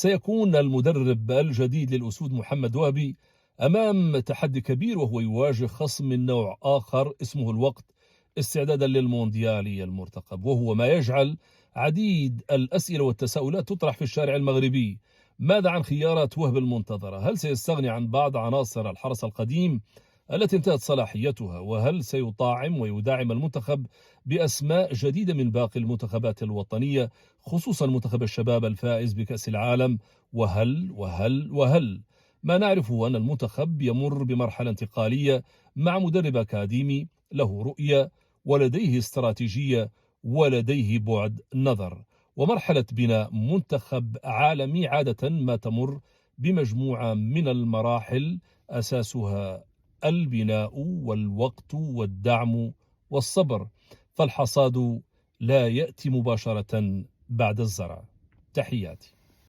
سيكون المدرب الجديد للأسود محمد وهبي أمام تحدي كبير، وهو يواجه خصم من نوع آخر اسمه الوقت، استعدادا للمونديالي المرتقب، وهو ما يجعل عديد الأسئلة والتساؤلات تطرح في الشارع المغربي. ماذا عن خيارات وهب المنتظرة؟ هل سيستغني عن بعض عناصر الحرس القديم التي انتهت صلاحيتها؟ وهل سيطاعم ويدعم المنتخب بأسماء جديدة من باقي المنتخبات الوطنية، خصوصا منتخب الشباب الفائز بكأس العالم؟ وهل ما نعرفه أن المنتخب يمر بمرحلة انتقالية مع مدرب أكاديمي له رؤية ولديه استراتيجية ولديه بعد نظر. ومرحلة بناء منتخب عالمي عادة ما تمر بمجموعة من المراحل أساسها البناء والوقت والدعم والصبر، فالحصاد لا يأتي مباشرة بعد الزرع. تحياتي.